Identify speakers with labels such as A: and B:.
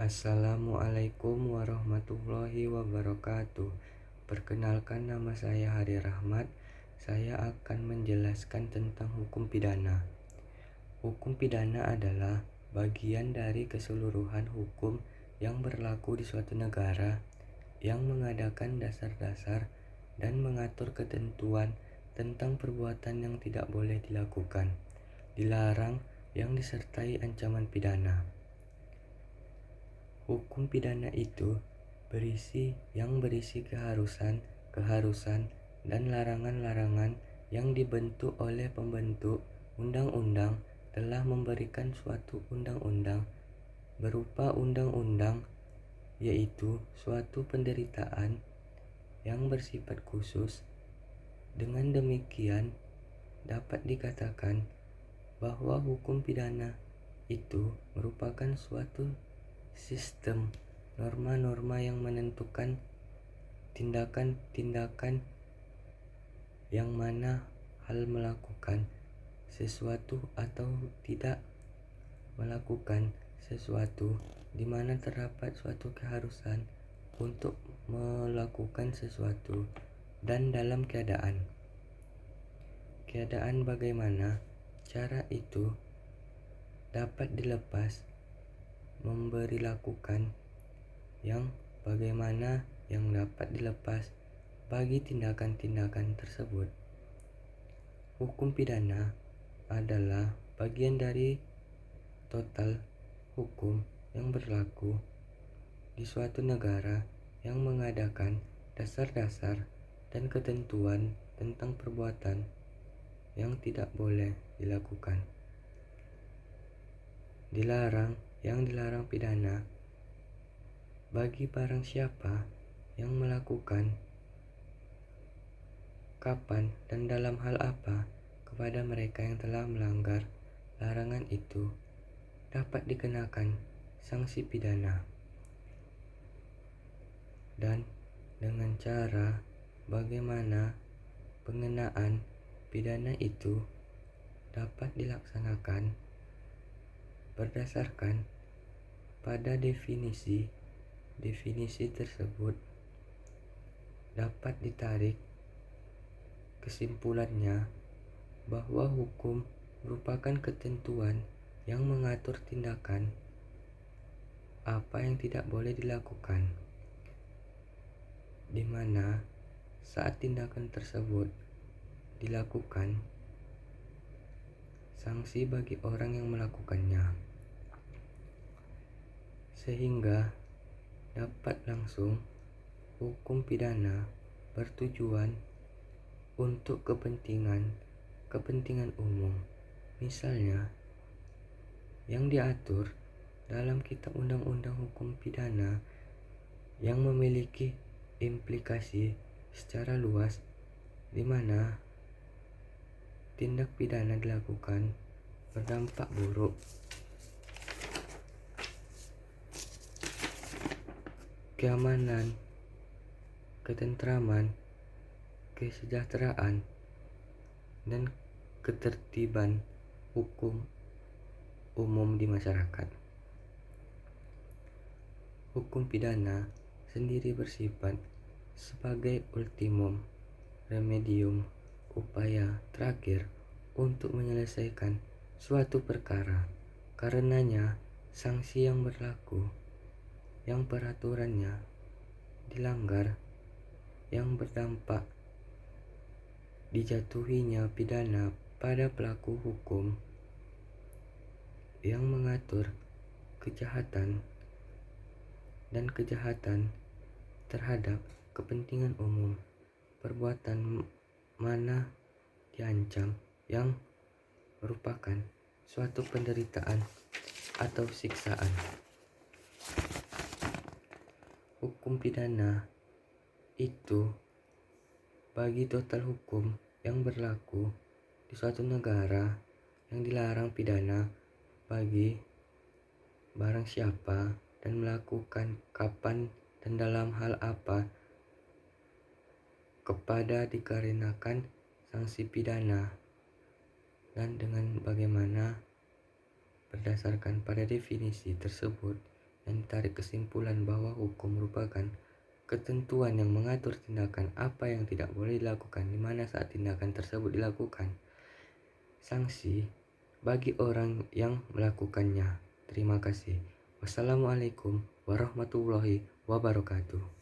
A: Assalamualaikum warahmatullahi wabarakatuh. Perkenalkan, nama saya Hari Rahmat. Saya akan menjelaskan tentang hukum pidana. Hukum pidana adalah bagian dari keseluruhan hukum yang berlaku di suatu negara yang mengadakan dasar-dasar dan mengatur ketentuan tentang perbuatan yang tidak boleh dilakukan, dilarang, yang disertai ancaman pidana. Hukum pidana itu berisi keharusan, dan larangan-larangan yang dibentuk oleh pembentuk undang-undang telah memberikan suatu undang-undang berupa undang-undang, yaitu suatu penderitaan yang bersifat khusus. Dengan demikian, dapat dikatakan bahwa hukum pidana itu merupakan suatu sistem norma-norma yang menentukan tindakan-tindakan yang mana hal melakukan sesuatu atau tidak melakukan sesuatu, di mana terdapat suatu keharusan untuk melakukan sesuatu, dan dalam keadaan bagaimana cara itu dapat dilepas, memberi lakukan yang bagaimana yang dapat dilepas bagi tindakan-tindakan tersebut. Hukum pidana adalah bagian dari total hukum yang berlaku di suatu negara yang mengadakan dasar-dasar dan ketentuan tentang perbuatan yang tidak boleh dilakukan, yang dilarang pidana bagi barang siapa yang melakukan, kapan, dan dalam hal apa kepada mereka yang telah melanggar larangan itu, dapat dikenakan sanksi pidana. Dan dengan cara bagaimana pengenaan pidana itu dapat dilaksanakan berdasarkan pada definisi tersebut, dapat ditarik kesimpulannya bahwa hukum merupakan ketentuan yang mengatur tindakan apa yang tidak boleh dilakukan, di mana saat tindakan tersebut dilakukan, sanksi bagi orang yang melakukannya, sehingga dapat langsung hukum pidana bertujuan untuk kepentingan umum, misalnya yang diatur dalam Kitab Undang-Undang Hukum Pidana yang memiliki implikasi secara luas, di mana tindak pidana dilakukan berdampak buruk keamanan, ketentraman, kesejahteraan, dan ketertiban hukum umum di masyarakat. Hukum pidana sendiri bersifat sebagai ultimum remedium, upaya terakhir untuk menyelesaikan suatu perkara. Karenanya, sanksi yang berlaku, yang peraturannya dilanggar, yang berdampak dijatuhinya pidana pada pelaku hukum yang mengatur kejahatan terhadap kepentingan umum. Perbuatan mana diancam yang merupakan suatu penderitaan atau siksaan. Hukum pidana itu bagi total hukum yang berlaku di suatu negara yang dilarang pidana bagi barang siapa dan melakukan, kapan, dan dalam hal apa kepada dikarenakan sanksi pidana, dan dengan bagaimana berdasarkan pada definisi tersebut dan tarik kesimpulan bahwa hukum merupakan ketentuan yang mengatur tindakan apa yang tidak boleh dilakukan di mana saat tindakan tersebut dilakukan. Sanksi bagi orang yang melakukannya. Terima kasih. Wassalamualaikum warahmatullahi wabarakatuh.